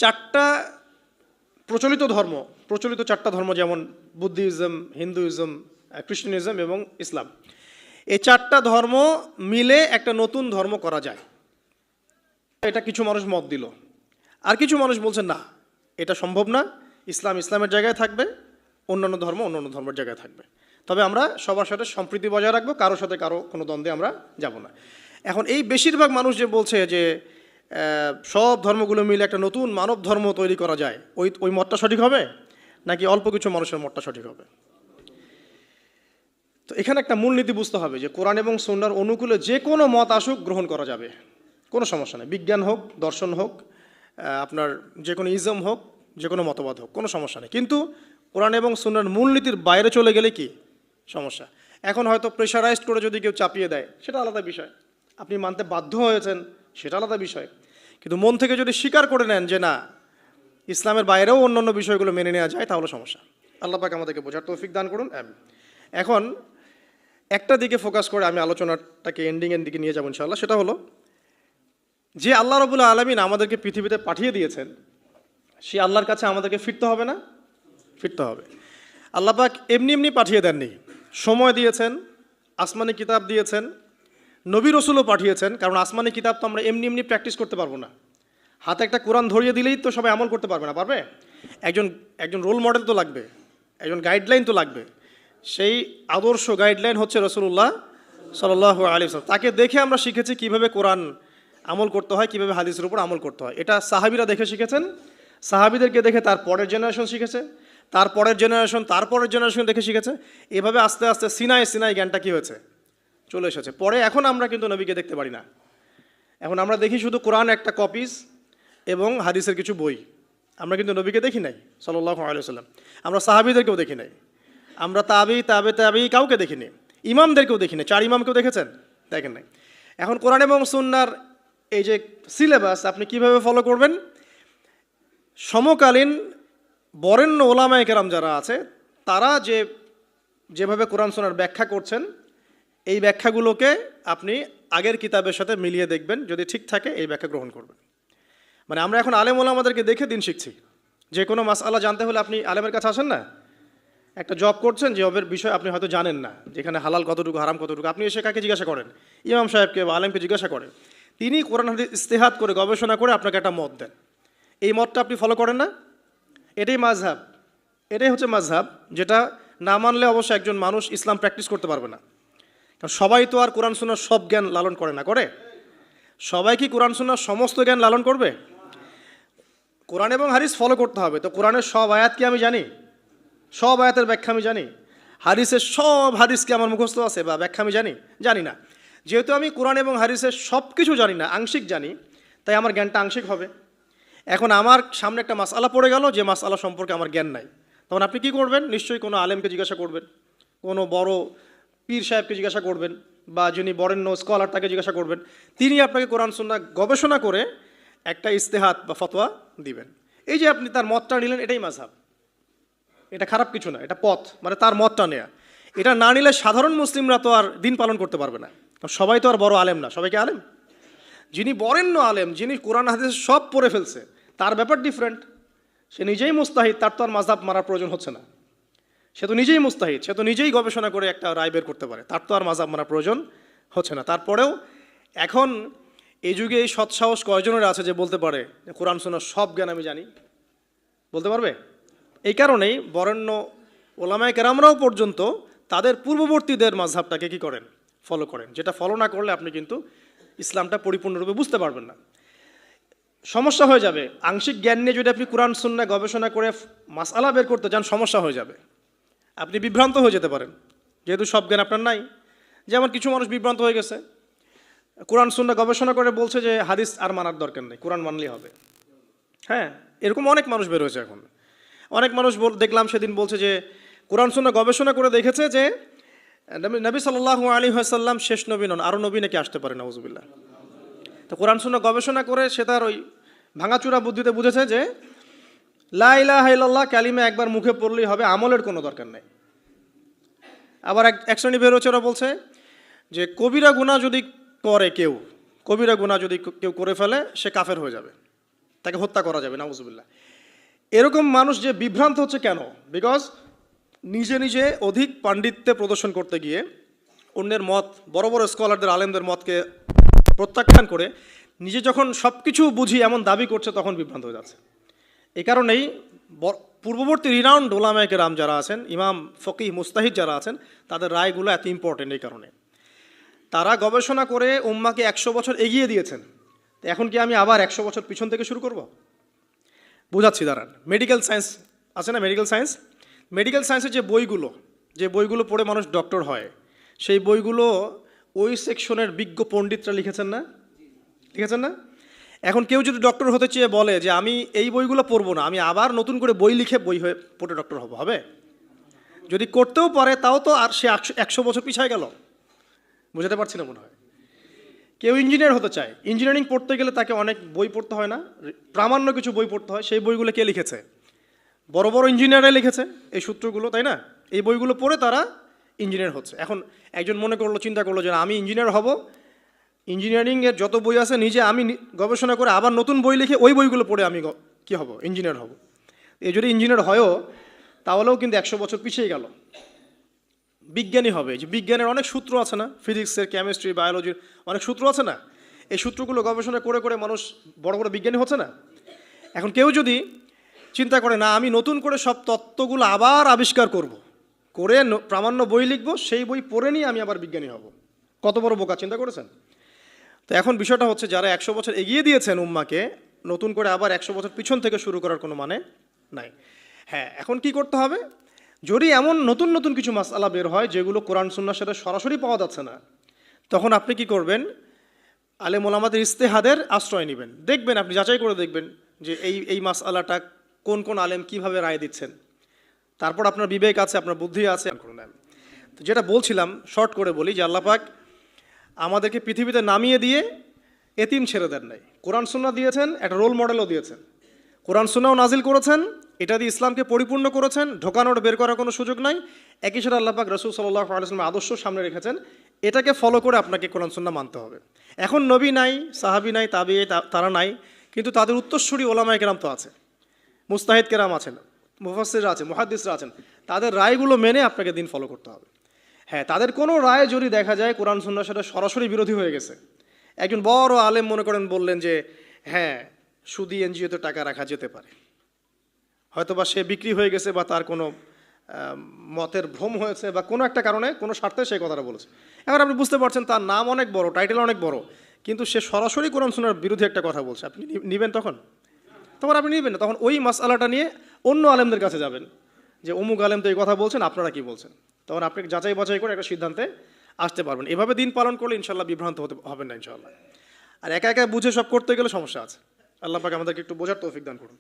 চারটা প্রচলিত চারটা ধর্ম, যেমন বুদ্ধিজম, হিন্দুইজম, খ্রিস্টানিজম এবং ইসলাম, এই চারটা ধর্ম মিলে একটা নতুন ধর্ম করা যায়, এটা কিছু মানুষ মত দিল। আর কিছু মানুষ বলছে না, এটা সম্ভব না, ইসলাম ইসলামের জায়গায় থাকবে, অন্যান্য ধর্ম অন্যান্য ধর্মের জায়গায় থাকবে, তবে আমরা সবার সাথে সম্প্রীতি বজায় রাখবো, কারোর সাথে কারো কোনো দ্বন্দ্বে আমরা যাব না। এখন এই বেশিরভাগ মানুষ যে বলছে যে সব ধর্মগুলো মিলে একটা নতুন মানব ধর্ম তৈরি করা যায়, ওই মতটা সঠিক হবে নাকি অল্প কিছু মানুষের মতটা সঠিক হবে? তো এখানে একটা মূলনীতি বুঝতে হবে যে কোরআন এবং সুন্নাহর অনুকূলে যে কোনো মত আসুক গ্রহণ করা যাবে, কোনো সমস্যা নেই। বিজ্ঞান হোক, দর্শন হোক, আপনার যে কোনো ইজম হোক, যে কোনো মতবাদ হোক, কোনো সমস্যা নেই। কিন্তু কোরআন এবং সুন্নাহর মূলনীতির বাইরে চলে গেলে কি সমস্যা? এখন হয়তো প্রেশারাইজড করে যদি কেউ চাপিয়ে দেয়, সেটা আলাদা বিষয়, আপনি মানতে বাধ্য হয়েছেন, সেটা আলাদা বিষয়। কিন্তু মন থেকে যদি স্বীকার করে নেন যে না, ইসলামের বাইরেও অন্যান্য বিষয়গুলো মেনে নেওয়া যায়, তাহলে সমস্যা। আল্লাহ পাক আমাদেরকে বোঝার তৌফিক দান করুন। এখন একটা দিকে ফোকাস করে আমি আলোচনাটাকে এন্ডিংয়ের দিকে নিয়ে যাব ইনশাআল্লাহ। সেটা হলো যে আল্লাহ রাব্বুল আলামিন আমাদেরকে পৃথিবীতে পাঠিয়ে দিয়েছেন, সেই আল্লাহর কাছে আমাদেরকে ফিরতে হবে না? ফিরতে হবে। আল্লাহ পাক এমনি এমনি পাঠিয়ে দেননি, সময় দিয়েছেন, আসমানি কিতাব দিয়েছেন, নবী রসুলও পাঠিয়েছেন। কারণ আসমানি কিতাব তো আমরা এমনি এমনি প্র্যাকটিস করতে পারবো না। হাতে একটা কোরআন ধরিয়ে দিলেই তো সবাই আমল করতে পারবে না, পারবে? একজন রোল মডেল তো লাগবে, একজন গাইডলাইন তো লাগবে। সেই আদর্শ গাইডলাইন হচ্ছে রাসূলুল্লাহ সাল্লাল্লাহু আলাইহি ওয়াসাল্লাম। তাকে দেখে আমরা শিখেছি কিভাবে কোরআন আমল করতে হয়, কিভাবে হাদিসের উপর আমল করতে হয়। এটা সাহাবীরা দেখে শিখেছেন, সাহাবীদেরকে দেখে তার পরের জেনারেশন শিখেছে, তার পরের জেনারেশন দেখে শিখেছে। এভাবে আস্তে আস্তে সিনাই জ্ঞানটা কী হয়েছে, চলে এসেছে। পরে এখন আমরা কিন্তু নবীকে দেখতে পারি না, এখন আমরা দেখি শুধু কোরআন একটা কপিজ এবং হাদিসের কিছু বই। আমরা কিন্তু নবীকে দেখি নাই সাল্লাল্লাহু আলাইহি ওয়াসাল্লাম, আমরা সাহাবীদেরকেও দেখি নাই, আমরা তাবি কাউকে দেখিনি, ইমামদেরকেও দেখি নাই। 4 ইমামকেও দেখেছেন? দেখেন নাই। এখন কোরআন এবং সুন্নাহর এই যে সিলেবাস আপনি কিভাবে ফলো করবেন? সমকালীন বরেণ্য ওলামায়ে কেরাম যারা আছে, তারা যেভাবে কোরআন সুন্নাহর ব্যাখ্যা করছেন, এই ব্যাখ্যাগুলোকে আপনি আগের কিতাবের সাথে মিলিয়ে দেখবেন, যদি ঠিক থাকে এই ব্যাখ্যা গ্রহণ করবেন। মানে আমরা এখন আলেম ওলামাদেরকে দেখে দিন শিখছি। যে কোনো মাসআলা জানতে হলে আপনি আলেমের কাছে আসেন না? একটা জব করছেন, জবের বিষয় আপনি হয়তো জানেন না, যেখানে হালাল কতটুকু হারাম কতটুকু, আপনি এসে কাকে জিজ্ঞাসা করেন? ইমাম সাহেবকে বা আলেমকে জিজ্ঞাসা করেন। তিনি কোরআন হাদিস ইস্তেহাদ করে গবেষণা করে আপনাকে একটা মত দেন। এই মতটা আপনি ফলো করেন না? এটাই মাযহাব, এটাই হচ্ছে মাযহাব, যেটা না মানলে অবশ্য একজন মানুষ ইসলাম প্র্যাকটিস করতে পারবে না। কারণ সবাই তো আর কোরআন সুন্নাহর সব জ্ঞান লালন করে না, করে? সবাই কি কোরআন সুন্নাহর সমস্ত জ্ঞান লালন করবে? কোরআন এবং হাদিস ফলো করতে হবে। তো কোরআনের সব আয়াত কি আমি জানি? সব আয়াতের ব্যাখ্যা আমি জানি? হাদিসের সব হাদিস কি আমার মুখস্থ আছে বা ব্যাখ্যা আমি জানি না। যেহেতু আমি কোরআন এবং হাদিসের সব কিছু জানি না, আংশিক জানি, তাই আমার জ্ঞানটা আংশিক হবে। এখন আমার সামনে একটা মাসআলা পড়ে গেল, যে মাসআলা সম্পর্কে আমার জ্ঞান নাই, তখন আপনি কি করবেন? নিশ্চয়ই কোনো আলেমকে জিজ্ঞাসা করবেন, কোনো বড় পীর সাহেবকে জিজ্ঞাসা করবেন, বা যিনি বরেণ্য স্কলার তাকে জিজ্ঞাসা করবেন। তিনি আপনাকে কোরআন সুন্নাহ গবেষণা করে একটা ইস্তেহাদ বা ফতোয়া দিবেন। এই যে আপনি তার মতটা নিলেন, এটাই মাযহাব, এটা খারাপ কিছু না, এটা পথ, মানে তার মতটা নেয়া। এটা না নিলে সাধারণ মুসলিমরা তো আর দিন পালন করতে পারবে না। সবাই তো আর বড় আলেম না, সবাইকে আলেম। যিনি বরেণ্য আলেম, যিনি কোরআন হাদিস সব পড়ে ফেলছে, তার ব্যাপার ডিফারেন্ট। সে নিজেই মুস্তাহিদ, তার তো আর মাযহাব মারার প্রয়োজন হচ্ছে না। সে তো নিজেই মুস্তাহিদ, সে তো নিজেই গবেষণা করে একটা রায় বের করতে পারে, তার তো আর মাযহাব মারার প্রয়োজন হচ্ছে না। তারপরেও এখন এই যুগে এই সৎসাহস কয়জনের আছে যে বলতে পারে যে কোরআন সুন্নাহর সব জ্ঞান আমি জানি? বলতে পারবে? এই কারণেই বরেণ্য ওলামায়ে কেরামরাও পর্যন্ত তাদের পূর্ববর্তীদের মাযহাবটাকে কি করেন? ফলো করেন। যেটা ফলো না করলে আপনি কিন্তু ইসলামটা পরিপূর্ণরূপে বুঝতে পারবেন না, সমস্যা হয়ে যাবে। আংশিক জ্ঞান নিয়ে যদি আপনি কোরআন সুন্নাহ গবেষণা করে মাসআলা বের করতে যান, সমস্যা হয়ে যাবে, আপনি বিভ্রান্ত হয়ে যেতে পারেন, যেহেতু সব জ্ঞান আপনার নাই। যেমন কিছু মানুষ বিভ্রান্ত হয়ে গেছে, কোরআন সুন্নাহ গবেষণা করে বলছে যে হাদিস আর মানার দরকার নেই, কোরআন মানলেই হবে। হ্যাঁ, এরকম অনেক মানুষ বের হয়েছে এখন। অনেক মানুষ দেখলাম সেদিন বলছে যে কোরআন সুন্নাহ গবেষণা করে দেখেছে যে নবী সাল্লাল্লাহু আলাইহি ওয়াসাল্লাম শেষ নবী নন, আরও নবী নাকি আসতে পারে, নাউজুবিল্লাহ। তো কোরআন সুন্নাহ গবেষণা করে সে তার ওই ভাঙাচুরা বুদ্ধিতে বুঝেছে যে লা ইলাহা ইল্লাল্লাহ কালিমা একবার মুখে পড়লেই হবে, আমলের কোনো দরকার নেই। আবার এক শ্রেণী বের হচ্ছে, ওরা বলছে যে কবিরা গুনাহ যদি করে কেউ, কবিরা গুনাহ যদি কেউ করে ফেলে, সে কাফের হয়ে যাবে। তাকে হত্যা করা যাবে, নাউজুবিল্লাহ। এরকম মানুষ যে বিভ্রান্ত হচ্ছে কেন? বিকজ নিজে নিজে অধিক পাণ্ডিত্যে প্রদর্শন করতে গিয়ে অন্যের মত, বড় বড় স্কলারদের, আলেমদের মতকে প্রত্যাখ্যান করে নিজে যখন সব কিছু বুঝি এমন দাবি করছে, তখন বিভ্রান্ত হয়ে যাচ্ছে। এই কারণেই পূর্ববর্তী রিনাউন্ড ওলামায়ে কেরাম যারা আছেন, ইমাম, ফকিহ, মুস্তাহিদ যারা আছেন, তাদের রায়গুলো এত ইম্পর্টেন্ট। এই কারণে তারা গবেষণা করে উম্মাকে 100 বছর এগিয়ে দিয়েছেন। তো এখন কি আমি আবার 100 বছর পিছন থেকে শুরু করব? বুঝাচ্ছি, দাঁড়ান। মেডিকেল সায়েন্স আছে না, মেডিকেল সায়েন্স, মেডিকেল সায়েন্সের যে বইগুলো পড়ে মানুষ ডক্টর হয়, সেই বইগুলো ওই সেকশনের বিজ্ঞ পণ্ডিতরা লিখেছেন না? এখন কেউ যদি ডক্টর হতে চেয়ে বলে যে আমি এই বইগুলো পড়বো না, আমি আবার নতুন করে বই লিখে বই হয়ে পড়ে ডক্টর হবে? যদি করতেও পারে, তাও তো আর সে 100 বছর পিছায় গেল। বুঝাতে পারছি না মনে হয়। কেউ ইঞ্জিনিয়ার হতে চায়, ইঞ্জিনিয়ারিং পড়তে গেলে তাকে অনেক বই পড়তে হয় না? প্রামাণ্য কিছু বই পড়তে হয়। সেই বইগুলো কে লিখেছে? বড় বড় ইঞ্জিনিয়াররাই লিখেছে এই সূত্রগুলো, তাই না? এই বইগুলো পড়ে তারা ইঞ্জিনিয়ার হচ্ছে। এখন একজন চিন্তা করলো যে আমি ইঞ্জিনিয়ার হব, ইঞ্জিনিয়ারিংয়ের যত বই আছে নিজে আমি গবেষণা করে আবার নতুন বই লিখে ওই বইগুলো পড়ে আমি কি হব? ইঞ্জিনিয়ার হব। এই যদি ইঞ্জিনিয়ার হয়ও, তাহলেও কিন্তু 100 বছর পিছিয়ে গেল। বিজ্ঞানী হবে, যে বিজ্ঞানের অনেক সূত্র আছে না, ফিজিক্সের, কেমিস্ট্রি, বায়োলজির অনেক সূত্র আছে না? এই সূত্রগুলো গবেষণা করে করে মানুষ বড় বড় বিজ্ঞানী হচ্ছে না? এখন কেউ যদি চিন্তা করে না, আমি নতুন করে সব তত্ত্বগুলো আবার আবিষ্কার করে প্রামাণ্য বই লিখবো, সেই বই পড়ে নিয়ে আমি আবার বিজ্ঞানী হব, কত বড় বোকা! চিন্তা করেছেন? তো এখন বিষয়টা হচ্ছে, যারা 100 বছর এগিয়ে দিয়েছেন উম্মাকে, নতুন করে আবার 100 বছর পিছন থেকে শুরু করার কোনো মানে নাই। হ্যাঁ, এখন কি করতে হবে? যদি এমন নতুন নতুন কিছু মাসআলা বের হয় যেগুলো কোরআন সুন্নাহর সাথে সরাসরি পাওয়া যাচ্ছে না, তখন আপনি কি করবেন? আলেম ওলামাদের ইজতিহাদের আশ্রয় নেবেন। দেখবেন, আপনি যাচাই করে দেখবেন যে এই মাসআলাটা কোন কোন আলেম কিভাবে রায় দিচ্ছেন। তারপর আপনার বিবেক আছে, আপনার বুদ্ধি আছে, তো যেটা বলছিলাম শর্ট করে বলি, যে আল্লাহ পাক আমাদেরকে পৃথিবীতে নামিয়ে দিয়ে এতিম ছেড়ে দেন নাই। কোরআন সুন্নাহ দিয়েছেন, একটা রোল মডেলও দিয়েছেন। কোরআন সুন্নাহও নাজিল করেছেন, এটা দিয়ে ইসলামকে পরিপূর্ণ করেছেন, ঢোকানোর বের করার কোনো সুযোগ নাই। একই সাথে আল্লাহ পাক রাসূল সাল্লাল্লাহু আলাইহি ওয়াসাল্লামের আদর্শ সামনে রেখেছেন, এটাকে ফলো করে আপনাকে কোরআন সুন্নাহ মানতে হবে। এখন নবী নাই, সাহাবী নাই, তাবিঈ তারা নাই, কিন্তু তাদের উত্তরসূরি ওলামায়ে কেরাম তো আছে, মুস্তাহিদ কেরাম আছেন, মুফাসসিররা আছেন, মুহাদ্দিসরা আছেন। তাদের রায়গুলো মেনে আপনাকে দিন ফলো করতে হবে। হ্যাঁ, তাদের কোনো রায় যদি দেখা যায় কোরআন সুন্নাহর সাথে সরাসরি বিরোধী হয়ে গেছে, একজন বড় আলেম মনে করেন বললেন যে হ্যাঁ, সুদী এনজিওতে টাকা রাখা যেতে পারে, হয়তোবা সে বিক্রি হয়ে গেছে, বা তার কোনো মতের ভ্রম হয়েছে, বা কোনো একটা কারণে, কোনো স্বার্থে সেই কথাটা বলেছে। এবার আপনি বুঝতে পারছেন তার নাম অনেক বড়, টাইটেল অনেক বড়, কিন্তু সে সরাসরি কোরআন সুন্নাহর বিরোধী একটা কথা বলছে। আপনি নিবেন? তখন আপনি নিবেন না। তখন ওই মাসআলাটা নিয়ে অন্য আলেমদের কাছে যাবেন, যে অমুক আলেম তো এই কথা বলছেন, আপনারা কি বলছেন? তখন আপনি যাচাই বাছাই করে একটা সিদ্ধান্তে আসতে পারবেন। এভাবে দিন পালন করলে ইনশাল্লাহ বিভ্রান্ত হবেন না ইনশাল্লাহ। আর একা একা বুঝে সব করতে গেলে সমস্যা আছে। আল্লাহ পাক আমাদেরকে একটু বোঝার তৌফিক দান করুন।